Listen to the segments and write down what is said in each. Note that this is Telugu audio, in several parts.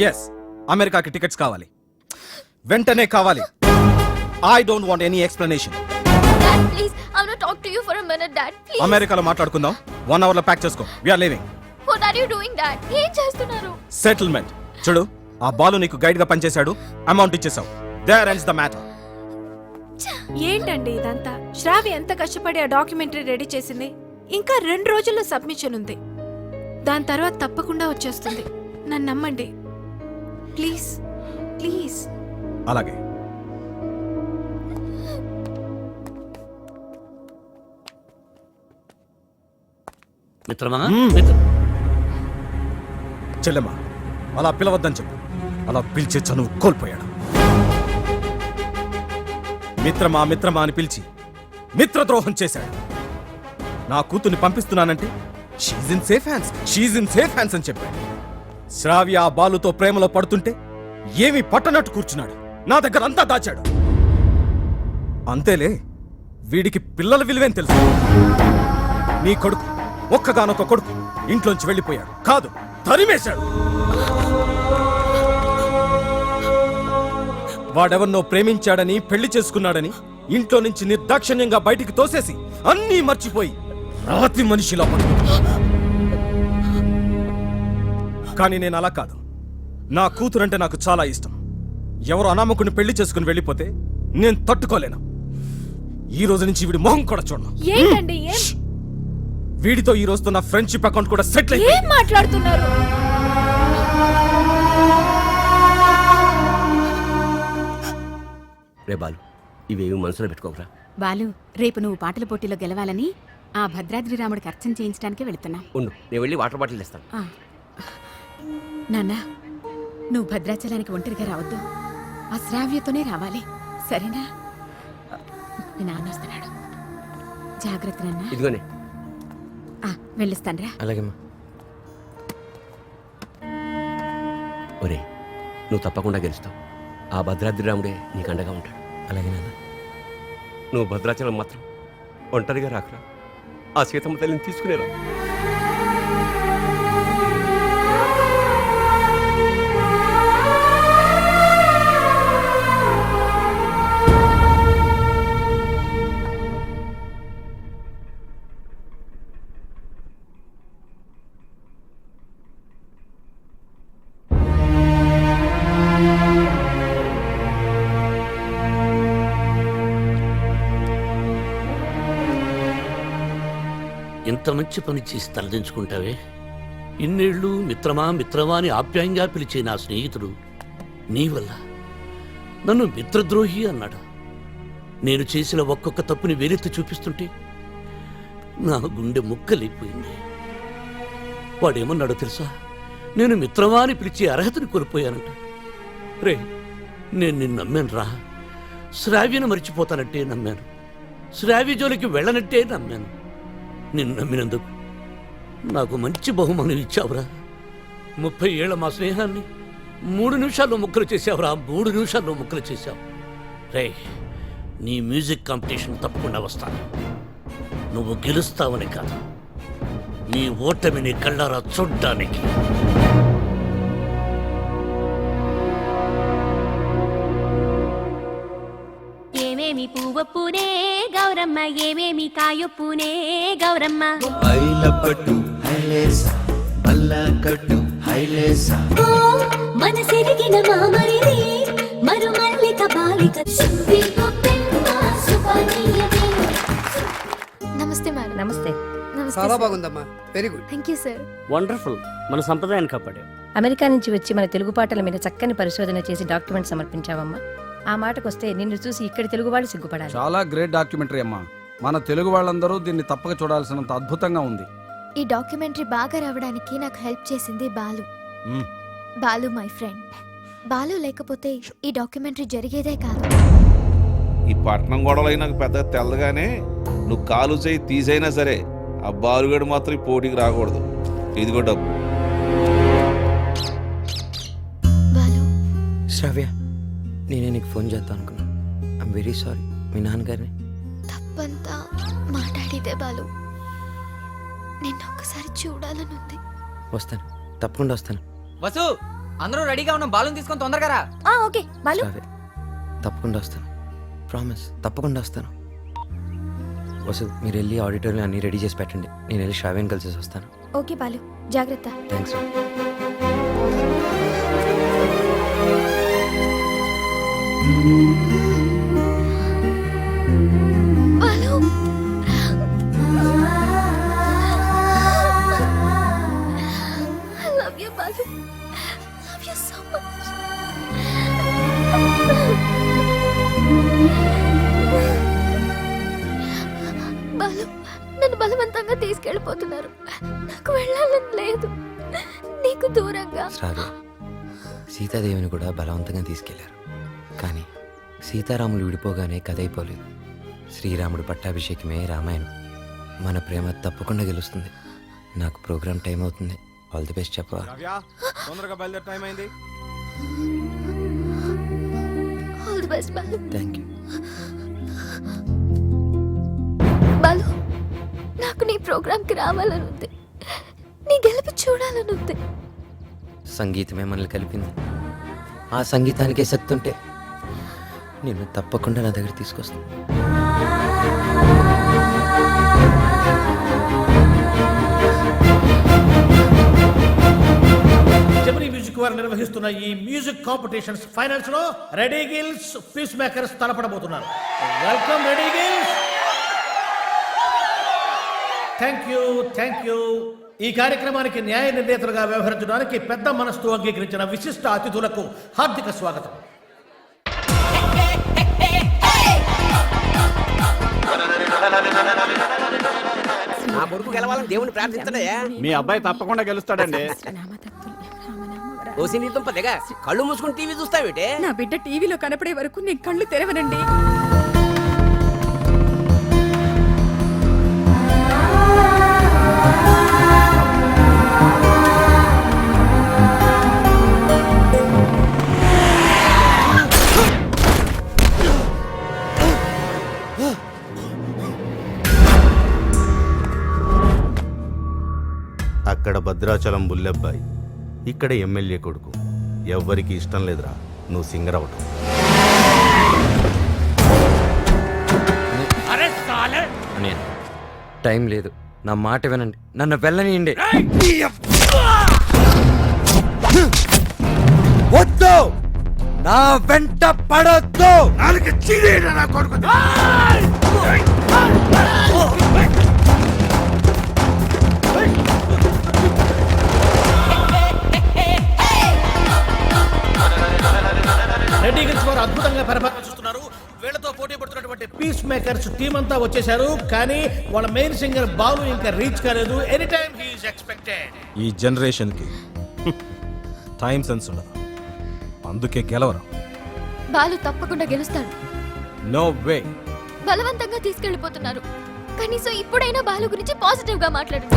ఎస్, అమెరికాకి టికెట్స్ కావాలి, వెంటనే కావాలి. I don't want any explanation. Dad, please. I want to talk to you for a minute, Dad. Please. అమెరికాలో మాట్లాడుకుందాం. 1 hour లో ప్యాక్ చేసుకో. We are leaving. What are you doing, Dad? ఏం చేస్తున్నారు? సెటిల్మెంట్. చూడు, ఆ బాలు నీకు గైడ్ గా పనిచేశాడు, అమౌంట్ ఇచ్చేసావు. There ends the matter. ఏంటండి ఇదంతా? శ్రావి ఎంత కష్టపడి ఆ డాక్యుమెంటరీ రెడీ చేసింది. ఇంకా 2 రోజుల్లో సబ్మిషన్ ఉంది. దాని తర్వాత తప్పకుండా వచ్చేస్తుంది. నన్ను నమ్మండి ప్లీజ్ ప్లీజ్. అలాగే. మిత్రమా, చెల్లెమ్మా, అలా పిలవద్దని చెప్పు. అలా పిలిచే చనువు కోల్పోయాడు. మిత్రమా మిత్రమా అని పిలిచి మిత్రద్రోహం చేశాడు. నా కూతుర్ని పంపిస్తున్నానంటే షీజ్ ఇన్ సేఫ్ హ్యాండ్స్ అని చెప్పాడు. శ్రావ్య ఆ బాలుతో ప్రేమలో పడుతుంటే ఏమీ పట్టనట్టు కూర్చున్నాడు. నా దగ్గర అంతా దాచాడు. అంతేలే, వీడికి పిల్లల విలువేం తెలుసు. నీ కొడుకు, ఒక్కగానొక్క కొడుకు ఇంట్లోంచి వెళ్ళిపోయాడు కాదు, తరిమేశాడు. వాడెవరినో ప్రేమించాడని, పెళ్లి చేసుకున్నాడని ఇంట్లో నుంచి నిర్దాక్షిణ్యంగా బయటికి తోసేసి అన్నీ మర్చిపోయి రాతి మనిషిలా పడుతుంది. కానీ నేను అలా కాదు. నా కూతురంటే నాకు చాలా ఇష్టం. ఎవరో అనామకుని పెళ్లి చేసుకుని వెళ్ళిపోతే నేను తట్టుకోలేను. ఈ రోజు నుంచి వీడి మొహం కూడా చూడను. ఏంటండి వీడితో ఈ రోజుతో నా ఫ్రెండ్షిప్ అకౌంట్ కూడా సెటిల్ అయింది. ఏం మాట్లాడుతున్నారు? రే బాలు, ఇవేమి మనసులో పెట్టుకోకరా. బాలు, రేపు నువ్వు పాటల పోటీలో గెలవాలని ఆ భద్రాద్రి రాముడికి అర్చన చేయించడానికే వెళుతున్నా. ఉండు, నేను వెళ్ళి వాటర్ బాటిల్ ఇస్తాను. నాన్న, నువ్వు భద్రాచలానికి ఒంటరిగా రావద్దు. ఆ శ్రావ్యతోనే రావాలి, సరేనా? మీ నాన్న వస్తున్నాడు, జాగ్రత్త నాన్న. ఇదిగోనే. వెళ్ళిస్తానరా. అలాగేమ్మా. ఒరే, నువ్వు తప్పకుండా గెలుస్తావు. ఆ భద్రాద్రి రాముడే నీకు అండగా ఉంటాడు. అలాగే నాన్న, నువ్వు భద్రాచలం మాత్రం ఒంటరిగా రాకురా. ఆ సీతమ్మ తల్లిని తీసుకునేరా. ఇంత మంచి పని చేసి తలదించుకుంటావే. ఇన్నేళ్ళు మిత్రమా మిత్రమా అని ఆప్యాయంగా పిలిచే నా స్నేహితుడు నీ వల్ల నన్ను మిత్రద్రోహి అన్నాడు. నేను చేసిన ఒక్కొక్క తప్పుని వేలెత్తి చూపిస్తుంటే నా గుండె ముక్కలైపోయింది. వాడేమన్నాడో తెలుసా? నేను మిత్రమా అని పిలిచే అర్హతని కోల్పోయానంట. రే, నేను నిన్ను నమ్మాను రా. శ్రావ్యను మర్చిపోతానంటే నమ్మాను. శ్రావ్య జోలికి వెళ్ళనంటే నమ్మాను. నిన్ను నమ్మినందుకు నాకు మంచి బహుమానం ఇచ్చావురా. 30 ఏళ్ల మా స్నేహాన్ని 3 నిమిషాల్లో ముక్కలు చేసావురా. 3 నిమిషాల్లో ముక్కలు చేశావు. రే, నీ మ్యూజిక్ కాంపిటీషన్ తప్పకుండా వస్తాను. నువ్వు గెలుస్తావని కాదు, నీ ఓటమిని కళ్ళారా చూడ్డానికి. ఏమేమి పువ్వొప్పునే గౌరమ్మ, ఏమేమి కాయొప్పునే గౌరమ్మ. ఐలపట్టు హైలేసా, మల్లకట్టు హైలేసా. మనసెరిగిన మామరిది మరుమల్లిక బాలిక. నమస్తే మేడం. నమస్తే. చాలా బాగుందమ్మా, very good. Thank you sir. Wonderful. మన సంప్రదాయాన్ని కాపాడావు. అమెరికా నుంచి వచ్చి మన తెలుగు పాటల మీద చక్కని పరిశోధన చేసి డాక్యుమెంట్ సమర్పించావమ్మా. ఆ మాటకొస్తే నిన్ను చూసి ఇక్కడి తెలుగు వాళ్ళు సిగ్గుపడాలి. చాలా గ్రేట్ డాక్యుమెంటరీ అమ్మా. మన తెలుగు వాళ్ళందరూ దీన్ని తప్పక చూడాల్సినంత అద్భుతంగా ఉంది. ఈ డాక్యుమెంటరీ బాగా రావడానికి నాకు హెల్ప్ చేసింది బాలు. Balu my friend. బాలు లేకపోతే ఈ డాక్యుమెంటరీ జరిగేదే కాదు. ఈ పట్నం గొడవలు నాకు పెద్దగా తెల్లగానే నువ్వు కాలు చేయి తీసైనా సరే ఆ బాలుగడు మాత్రం ఈ పోటీకి రాకూడదు. ఇదిగో డబ్బు. బాలు, శ్రావ్య, నేనే నీకు ఫోన్ చేద్దాం అనుకున్నా. I'm very sorry. మీ నాన్నగారిని తప్పంతా మాట్లాడితే బాలు. నిన్నొక్కసారి చూడాలనుంది. వస్తాను, తప్పకుండా వస్తాను. వసు, అందరూ రెడీగా ఉన్నాం, బాలుని తీసుకొని తొందరగా రా. ఓకే బాలు. తప్పకుండా వస్తాను, ప్రామిస్, తప్పకుండా వస్తాను. వసద్, మీరు వెళ్ళి ఆడిటోరియం అన్ని రెడీ చేసి పెట్టండి, నేను వెళ్ళి శ్రావ్యని కలిసి వస్తాను. ఓకే బాలు, జాగ్రత్త. Thanks. Balu, I love you, Balu. Love you so much. Balu, నన్ను బలవంతంగా తీసుకెళ్ళిపోతున్నారు. నాకు వెళ్ళాలని లేదు, నీకు దూరంగా. శ్రావ్య, సీతాదేవిని కూడా బలవంతంగా తీసుకెళ్లారు, కానీ సీతారాములు విడిపోగానే కథ అయిపోలేదు. శ్రీరాముడు పట్టాభిషేకమే రామాయణం. మన ప్రేమ తప్పకుండా గెలుస్తుంది. నాకు ప్రోగ్రామ్ టైం అవుతుంది. ఆల్ ది బెస్ట్ చెప్పవా? తొందరగా బయలుదేరే టైం అయింది. All the best Balu. Thank you. Balu, నాకు నీ ప్రోగ్రామ్కి రావాలని ఉంది, నీ గెలుపు చూడాలని ఉంది. సంగీతమే మనల్ని కలిపింది. ఆ సంగీతానికే శక్తి ఉంటే నిన్ను తప్పకుండా నా దగ్గర తీసుకొస్తాను. జమినీ మ్యూజిక్ వారు నిర్వహిస్తున్న ఈ మ్యూజిక్ కాంపిటీషన్స్ ఫైనల్స్ లో రెడీ గిల్స్, పీస్ మేకర్స్ తలపడబోతున్నారు. Welcome ready girls. Thank you. ఈ కార్యక్రమానికి న్యాయ నిర్ణేతలుగా వ్యవహరించడానికి పెద్ద మనస్సు అంగీకరించిన విశిష్ట అతిథులకు హార్దిక స్వాగతం. నా కొడుకు గెలవాలని దేవుని ప్రార్థించడే. మీ అబ్బాయి తప్పకుండా గెలుస్తాడండి. ఓసి నీ తుంప దిగ, కళ్ళు మూసుకుని టీవీ చూస్తావేటే? నా బిడ్డ టీవీలో కనపడే వరకు నేను కళ్ళు తెరవనండి. అక్కడ భద్రాచలం బుల్లెబ్బాయి, ఇక్కడ ఎమ్మెల్యే కొడుకు. ఎవ్వరికి ఇష్టం లేదురా నువ్వు సింగర్ అవటం. నేను టైం లేదు, నా మాట వినండి, నన్ను వెళ్ళనియండి. వద్దు, నా వెంట పడొద్దు. రెడీ గిల్స్ వారు అద్భుతంగా పరిపాలిస్తున్నారు. వీళ్ళతో పోటీ పడుతున్నటువంటి పీస్ మేకర్స్ టీం అంతా వచ్చేసారు, కానీ వాళ్ళ మెయిన్ సింగర్ బాలు ఇంకా రీచ్ కాలేదు. Any time he is expected. ఈ జనరేషన్ కి టైం సెన్స్ ఉండదు, అందుకే గెలవరు. బాలు తప్పకుండా గెలుస్తాడు. No way. బలవంతంగా తీసుకెళ్ళిపోతున్నారు, కనీసం ఇప్పుడైనా బాలు గురించి పాజిటివ్ గా మాట్లాడు.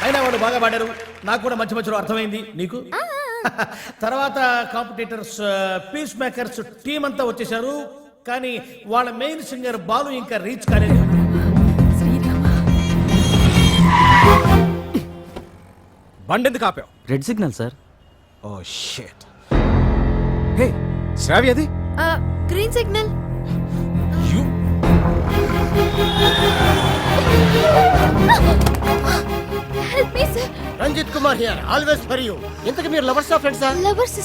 అయినా వాళ్ళు బాగా పాడారు, నాకు కూడా మధ్య మధ్యలో అర్థమైంది. నీకు తర్వాత కాంపిటీటర్స్ పీస్ మేకర్స్ టీం అంతా వచ్చేసారు, కానీ వాళ్ళ మెయిన్ సింగర్ బాలు ఇంకా రీచ్ కాలేదు. బండెందుకు ఆపావు? Red signal sir. Oh shit. Hey Sravya, అది green signal. You help me sir. Ranjith Kumar here, always for you. ఇంతకు మీరు లవర్స్ ఆఫ్ ఫ్రెండ్సా? లవర్స్